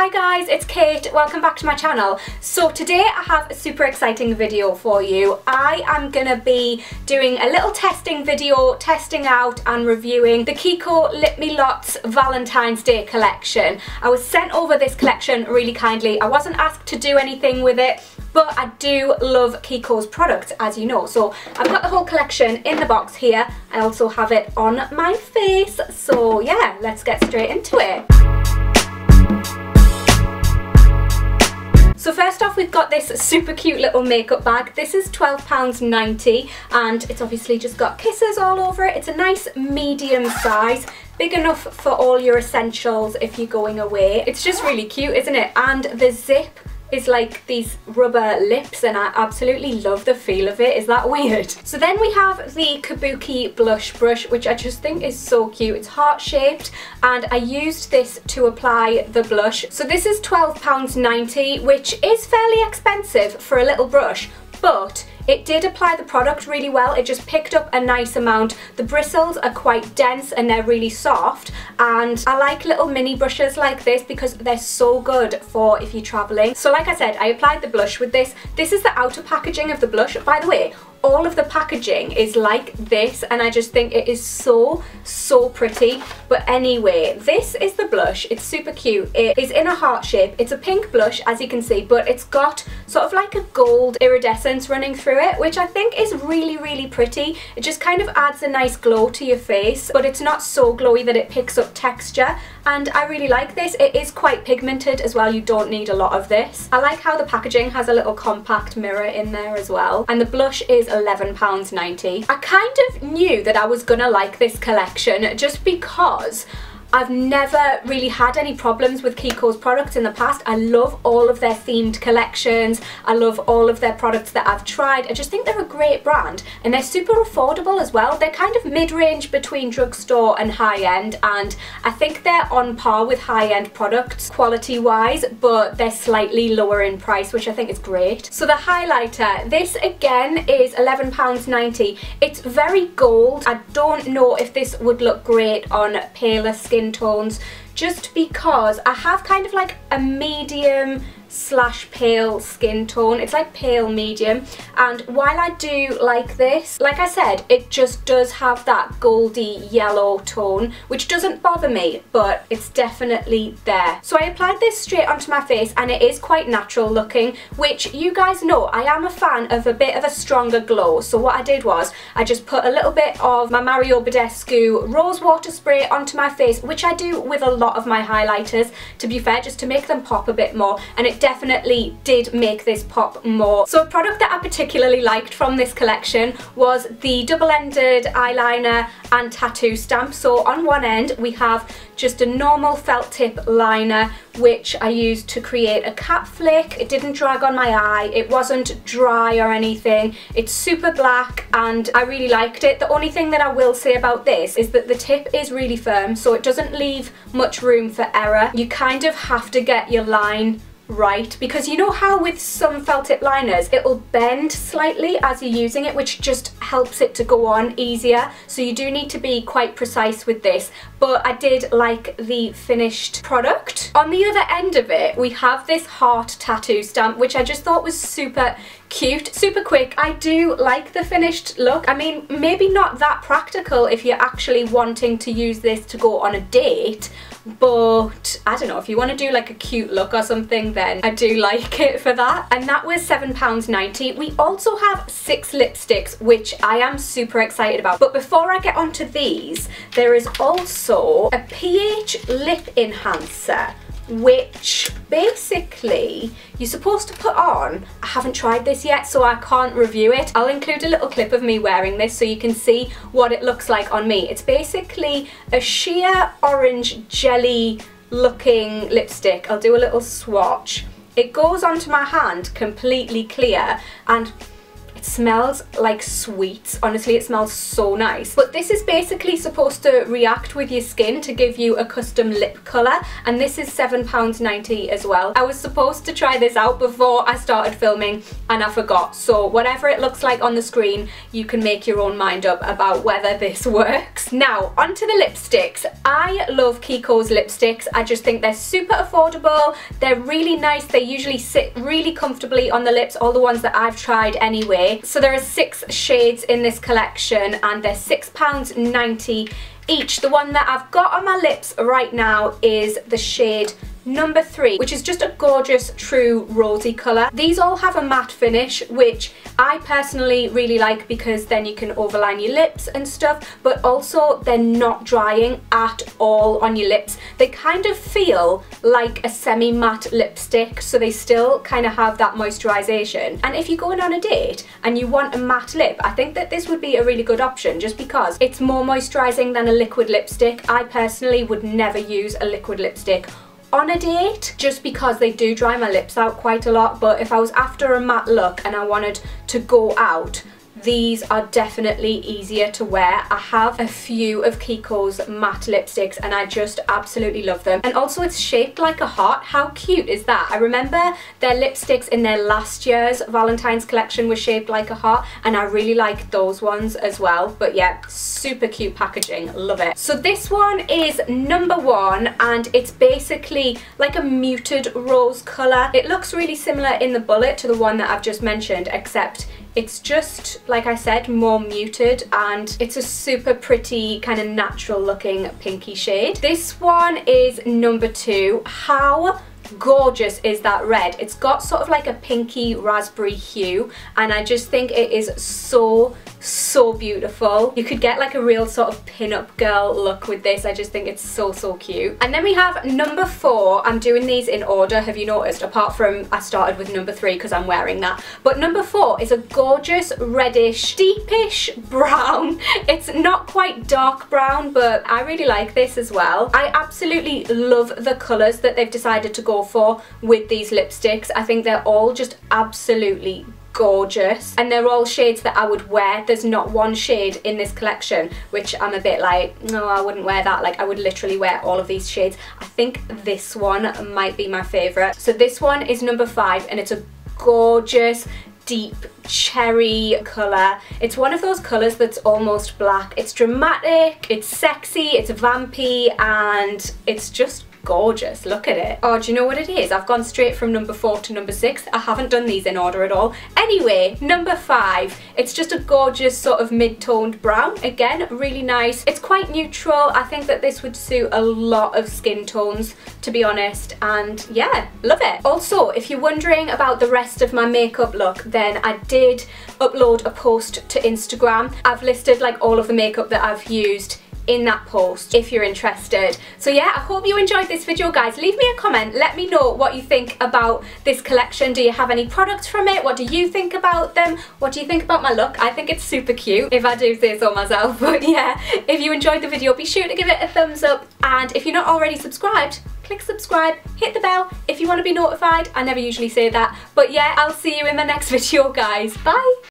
Hi guys, it's Kate. Welcome back to my channel. So today I have a super exciting video for you. I am gonna be doing a little testing video, testing out and reviewing the KIKO Lip Me Lots Valentine's Day collection. I was sent over this collection really kindly. I wasn't asked to do anything with it, but I do love KIKO's products, as you know. So I've got the whole collection in the box here. I also have it on my face. So yeah, let's get straight into it. So first off, we've got this super cute little makeup bag. This is £12.90 and it's obviously just got kisses all over it. It's a nice medium size, big enough for all your essentials if you're going away. It's just really cute, isn't it? And the zip is like these rubber lips and I absolutely love the feel of it. Is that weird? So then we have the Kabuki blush brush, which I just think is so cute. It's heart shaped and I used this to apply the blush. So this is £12.90, which is fairly expensive for a little brush, but it did apply the product really well. It just picked up a nice amount. The bristles are quite dense and they're really soft, and I like little mini brushes like this because they're so good for if you're traveling. So like I said, I applied the blush with this. This is the outer packaging of the blush. By the way, all of the packaging is like this and I just think it is so pretty. But anyway, this is the blush. It's super cute. It is in a heart shape. It's a pink blush, as you can see, but it's got sort of like a gold iridescence running through it, which I think is really pretty. It just kind of adds a nice glow to your face, but it's not so glowy that it picks up texture, and I really like this. It is quite pigmented as well. You don't need a lot of this. I like how the packaging has a little compact mirror in there as well, and the blush is £11.90. I kind of knew that I was gonna like this collection just because I've never really had any problems with KIKO's products in the past. I love all of their themed collections. I love all of their products that I've tried. I just think they're a great brand and they're super affordable as well. They're kind of mid-range between drugstore and high-end, and I think they're on par with high-end products quality-wise, but they're slightly lower in price, which I think is great. So the highlighter, this again is £11.90. It's very gold. I don't know if this would look great on paler skin tones, just because I have kind of like a medium / pale skin tone. It's like pale medium, and while I do like this, like I said, it just does have that goldy yellow tone, which doesn't bother me, but it's definitely there. So I applied this straight onto my face and it is quite natural looking, which you guys know I am a fan of a bit of a stronger glow. So what I did was I just put a little bit of my Mario Badescu rose water spray onto my face, which I do with a lot of my highlighters, to be fair, just to make them pop a bit more, and it definitely did make this pop more. So a product that I particularly liked from this collection was the double-ended eyeliner and tattoo stamp. So on one end we have just a normal felt tip liner, which I used to create a cat flick. It didn't drag on my eye, it wasn't dry or anything. It's super black and I really liked it. The only thing that I will say about this is that the tip is really firm, so it doesn't leave much room for error. You kind of have to get your line right, because you know how with some felt tip liners it'll bend slightly as you're using it, which just helps it to go on easier. So you do need to be quite precise with this, but I did like the finished product. On the other end of it we have this heart tattoo stamp, which I just thought was super cute, super quick. I do like the finished look. I mean, maybe not that practical if you're actually wanting to use this to go on a date, but I don't know, if you want to do like a cute look or something, then I do like it for that. And that was £7.90. We also have 6 lipsticks, which I am super excited about. But before I get onto these, there is also a pH lip enhancer, which basically you're supposed to put on. I haven't tried this yet, so I can't review it. I'll include a little clip of me wearing this so you can see what it looks like on me. It's basically a sheer orange jelly looking lipstick. I'll do a little swatch. It goes onto my hand completely clear and It smells like sweets. Honestly, it smells so nice. But this is basically supposed to react with your skin to give you a custom lip colour, and this is £7.90 as well. I was supposed to try this out before I started filming and I forgot, so whatever it looks like on the screen, you can make your own mind up about whether this works. Now, onto the lipsticks. I love KIKO's lipsticks. I just think they're super affordable. They're really nice. They usually sit really comfortably on the lips, all the ones that I've tried anyway. So there are 6 shades in this collection and they're £6.90 each. The one that I've got on my lips right now is the shade number 3, which is just a gorgeous true rosy colour. These all have a matte finish, which I personally really like because then you can overline your lips and stuff, but also they're not drying at all on your lips. They kind of feel like a semi-matte lipstick, so they still kind of have that moisturisation. And if you're going on a date and you want a matte lip, I think that this would be a really good option just because it's more moisturising than a liquid lipstick. I personally would never use a liquid lipstick on a date just because they do dry my lips out quite a lot, but if I was after a matte look and I wanted to go out, these are definitely easier to wear. I have a few of KIKO's matte lipsticks and I just absolutely love them. And also it's shaped like a heart. How cute is that? I remember their lipsticks in their last year's Valentine's collection were shaped like a heart, and I really like those ones as well. But yeah, super cute packaging, love it. So this one is number 1 and it's basically like a muted rose colour. It looks really similar in the bullet to the one that I've just mentioned, except it's just, like I said, more muted, and it's a super pretty kind of natural looking pinky shade. This one is number 2. How gorgeous is that red? It's got sort of like a pinky raspberry hue and I just think it is so beautiful. You could get like a real sort of pin-up girl look with this. I just think it's so cute. And then we have number 4. I'm doing these in order, have you noticed? Apart from I started with number 3 because I'm wearing that. But number 4 is a gorgeous reddish, deepish brown. It's not quite dark brown, but I really like this as well. I absolutely love the colours that they've decided to go for with these lipsticks. I think they're all just absolutely gorgeous and they're all shades that I would wear. There's not one shade in this collection which I'm a bit like, no, I wouldn't wear that. Like, I would literally wear all of these shades. I think this one might be my favourite. So this one is number 5 and it's a gorgeous deep cherry colour. It's one of those colours that's almost black. It's dramatic, it's sexy, it's vampy, and it's just gorgeous. Look at it. Oh, do you know what it is? I've gone straight from number 4 to number 6. I haven't done these in order at all. Anyway, number 5. It's just a gorgeous sort of mid-toned brown. Again, really nice. It's quite neutral. I think that this would suit a lot of skin tones, to be honest, and yeah, love it. Also, if you're wondering about the rest of my makeup look, then I did upload a post to Instagram. I've listed like all of the makeup that I've used in that post if you're interested. So yeah, I hope you enjoyed this video, guys. Leave me a comment, let me know what you think about this collection. Do you have any products from it? What do you think about them? What do you think about my look? I think it's super cute, if I do say so myself. But yeah, if you enjoyed the video, be sure to give it a thumbs up, and if you're not already subscribed, click subscribe, hit the bell if you want to be notified. I never usually say that, but yeah, I'll see you in the next video, guys. Bye.